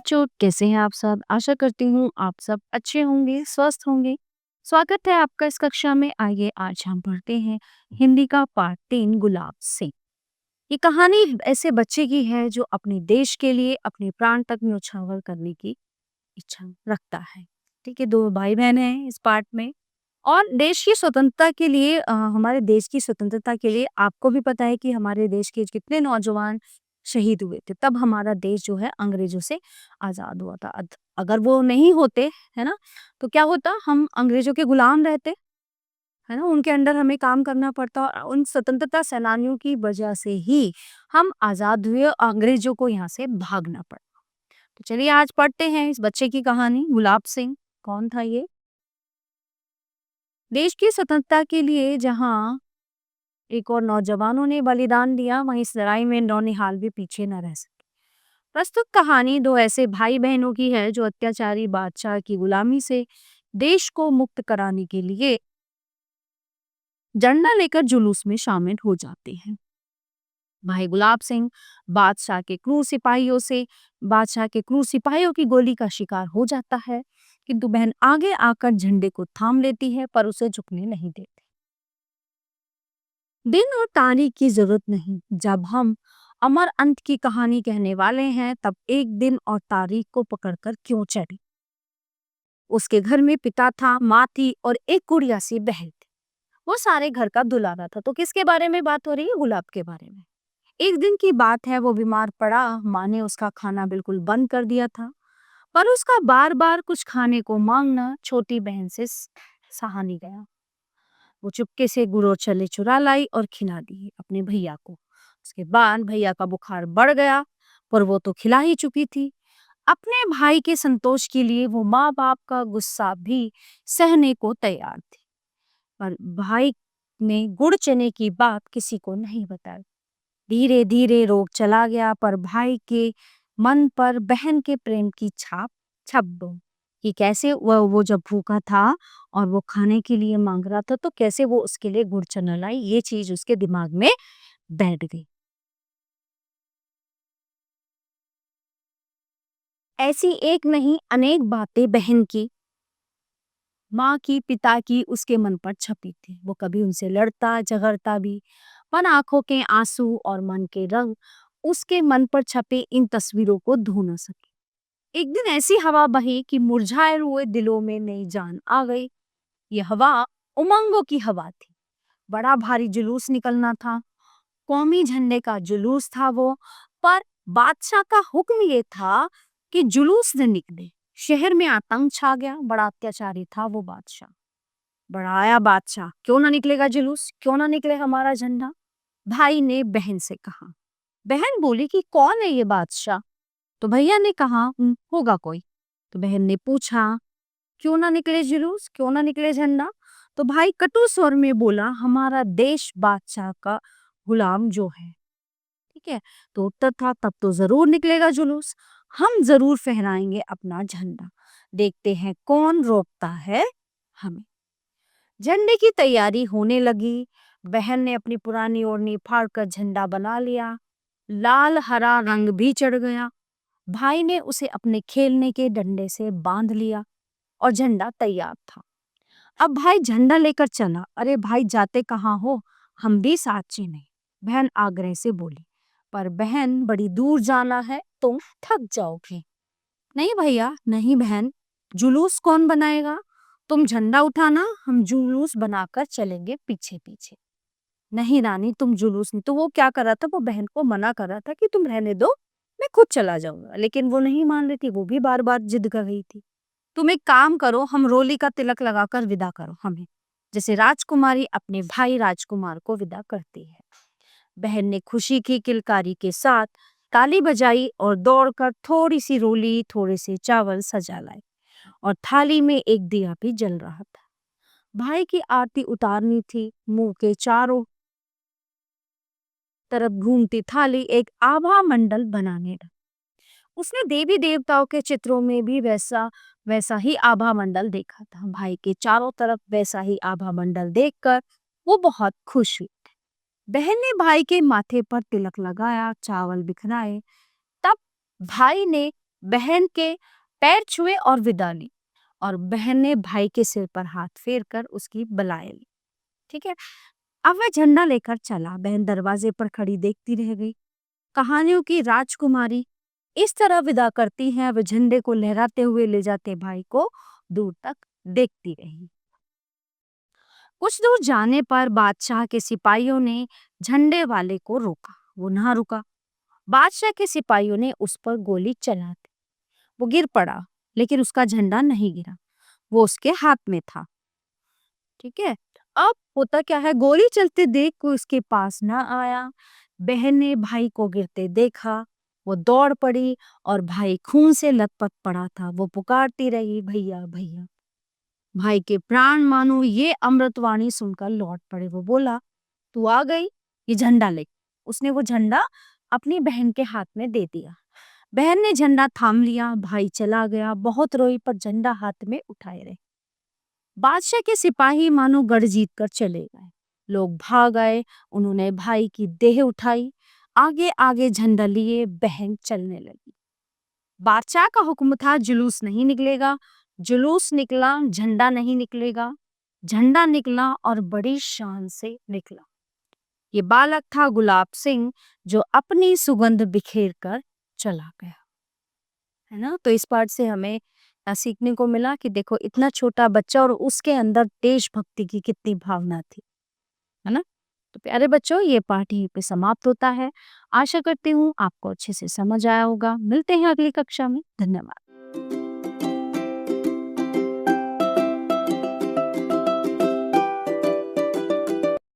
बच्चों, कैसे हैं आप सब? आशा करती हूँ आप सब अच्छे होंगे, स्वस्थ होंगे। स्वागत है आपका इस कक्षा में। आइए आज हम पढ़ते हैं हिंदी का पाठ 3 गुलाब सिंह। ये कहानी ऐसे बच्चे की है जो अपने देश के लिए अपने प्राण तक न्यौछावर करने की इच्छा रखता है। ठीक है, 2 भाई-बहन हैं इस पाठ में। और देश की स्वतंत्रता के लिए हमारे देश की स्वतंत्रता के लिए आपको भी पता है कि हमारे देश के कितने नौजवान शहीद हुए थे। तब हमारा देश जो है अंग्रेजों से आज़ाद हुआ था। अगर वो नहीं होते, है ना, तो क्या होता, हम अंग्रेजों के गुलाम रहते, है ना, उनके अंडर हमें काम करना पड़ता। और उन स्वतंत्रता सेनानियों की वजह से ही हम आज़ाद हुए और अंग्रेजों को यहाँ से भागना पड़ा। तो चलिए आज पढ़ते हैं इस बच्चे की कहानी, गुलाब सिंह। कौन था ये? देश की स्वतंत्रता के लिए जहाँ एक और नौजवानों ने बलिदान दिया, वहीं इस लड़ाई में नौनिहाल भी पीछे न रह सके। प्रस्तुत कहानी दो ऐसे भाई बहनों की है जो अत्याचारी बादशाह की गुलामी से देश को मुक्त कराने के लिए झंडा लेकर जुलूस में शामिल हो जाते हैं। भाई गुलाब सिंह बादशाह के क्रूर सिपाहियों की गोली का शिकार हो जाता है, किंतु बहन आगे आकर झंडे को थाम लेती है पर उसे झुकने नहीं देती। दिन और तारीख की जरूरत नहीं, जब हम अमर अंत की कहानी कहने वाले हैं तब एक दिन और तारीख को पकड़कर क्यों चढ़े। उसके घर में पिता था, माँ थी और एक गुड़िया सी बहन थी। वो सारे घर का दुलारा था। तो किसके बारे में बात हो रही है? गुलाब के बारे में। एक दिन की बात है, वो बीमार पड़ा। माँ ने उसका खाना बिल्कुल बंद कर दिया था, पर उसका बार बार कुछ खाने को मांगना छोटी बहन से सहा नहीं गया। वो चुपके से गुड़ और छल्ले चुरा लाई और खिला दिए अपने भैया को। उसके बाद भैया का बुखार बढ़ गया, पर वो तो खिला ही चुकी थी। अपने भाई के संतोष के लिए वो माँ बाप का गुस्सा भी सहने को तैयार थी। पर भाई ने गुड़ चने की बात किसी को नहीं बताई। धीरे धीरे रोग चला गया, पर भाई के मन पर बहन के प्रेम की छाप छप गई। कि कैसे वो जब भूखा था और वो खाने के लिए मांग रहा था, तो कैसे वो उसके लिए गुड़ चना लाई, ये चीज उसके दिमाग में बैठ गई। ऐसी एक नहीं अनेक बातें बहन की, माँ की, पिता की उसके मन पर छपी थी। वो कभी उनसे लड़ता झगड़ता भी, पर आंखों के आंसू और मन के रंग उसके मन पर छपे इन तस्वीरों को धो न सके। एक दिन ऐसी हवा बही कि मुरझाए हुए दिलों में नई जान आ गई। ये हवा उमंगों की हवा थी। बड़ा भारी जुलूस निकलना था, कौमी झंडे का जुलूस था वो। पर बादशाह का हुक्म ये था कि जुलूस न निकले। शहर में आतंक छा गया। बड़ा अत्याचारी था वो बादशाह। बड़ा आया बादशाह, क्यों ना निकलेगा जुलूस, क्यों ना निकले हमारा झंडा? भाई ने बहन से कहा। बहन बोली कि कौन है ये बादशाह? तो भैया ने कहा, होगा कोई।" तो बहन ने पूछा, क्यों ना निकले जुलूस, क्यों ना निकले झंडा? तो भाई कटु स्वर में बोला, हमारा देश बादशाह का गुलाम जो है। ठीक है, तो उत्तर था, तब तो जरूर निकलेगा जुलूस। हम जरूर फहराएंगे अपना झंडा। देखते हैं कौन रोकता है हमें। झंडे की तैयारी होने लगी। बहन ने अपनी पुरानी ओढ़नी फाड़कर झंडा बना लिया। लाल हरा रंग भी चढ़ गया। भाई ने उसे अपने खेलने के डंडे से बांध लिया और झंडा तैयार था। अब भाई झंडा लेकर चला। अरे भाई, जाते कहाँ हो, हम भी साथ चलें, बहन आग्रह से बोली। पर बहन, बड़ी दूर जाना है, तुम थक जाओगे। नहीं भैया, नहीं बहन, जुलूस कौन बनाएगा? तुम झंडा उठाना, हम जुलूस बनाकर चलेंगे पीछे पीछे। नहीं रानी, तुम जुलूस नहीं। तो वो क्या कर रहा था, वो बहन को मना कर रहा था कि तुम रहने दो, मैं खुद चला जाऊंगा। लेकिन वो नहीं मान रही थी, वो भी बार बार जिद कर रही थी। तुम एक काम करो, हम रोली का तिलक लगाकर विदा करो हमें, जैसे राजकुमारी अपने भाई राजकुमार को विदा करती है। बहन ने खुशी की किलकारी के साथ ताली बजाई और दौड़कर थोड़ी सी रोली, थोड़े से चावल सजा लाई और थाली में एक दिया भी जल रहा था। भाई की आरती उतारनी थी। मुंह के चारों तरफ घूमती थाली एक आभा मंडल बनाने लगी। उसने देवी देवताओं के चित्रों में भी वैसा वैसा ही आभा मंडल देखा था। भाई के चारों तरफ वैसा ही आभा मंडल देखकर वो बहुत खुश हुई। बहन ने भाई के माथे पर तिलक लगाया, चावल बिखराए। तब भाई ने बहन के पैर छुए और विदा ली, और बहन ने भाई के सिर पर हाथ फेर कर उसकी बलाए ली। ठीक है, अब वह झंडा लेकर चला। बहन दरवाजे पर खड़ी देखती रह गई। कहानियों की राजकुमारी इस तरह विदा करती है, वह झंडे को लहराते हुए ले जाते भाई को दूर तक देखती रही। कुछ दूर जाने पर बादशाह के सिपाहियों ने झंडे वाले को रोका। वो ना रुका। बादशाह के सिपाहियों ने उस पर गोली चला दी। वो गिर पड़ा, लेकिन उसका झंडा नहीं गिरा, वो उसके हाथ में था। ठीक है, अब होता क्या है, गोली चलते देख कोई उसके पास ना आया। बहन ने भाई को गिरते देखा, वो दौड़ पड़ी और भाई खून से लथपथ पड़ा था। वो पुकारती रही, भैया भैया। भाई के प्राण मानो ये अमृतवाणी सुनकर लौट पड़े। वो बोला, तू आ गई, ये झंडा ले। उसने वो झंडा अपनी बहन के हाथ में दे दिया। बहन ने झंडा थाम लिया, भाई चला गया। बहुत रोई पर झंडा हाथ में उठाए रहे। बादशाह के सिपाही मानो गढ़ जीत कर चले गए। लोग भाग आए, उन्होंने भाई की देह उठाई, आगे आगे झंडा लिए बहन चलने लगी। बादशाह का हुक्म था, जुलूस नहीं निकलेगा। जुलूस निकला, झंडा नहीं निकलेगा। झंडा निकला और बड़ी शान से निकला। ये बालक था गुलाब सिंह, जो अपनी सुगंध बिखेर कर चला गया। है ना, तो इस पार्ट से हमें सीखने को मिला कि देखो, इतना छोटा बच्चा और उसके अंदर देशभक्ति की कितनी भावना थी। है ना, तो प्यारे बच्चों, ये पार्ट यहीं पे समाप्त होता है। आशा करती हूँ आपको अच्छे से समझ आया होगा। मिलते हैं अगली कक्षा में। धन्यवाद।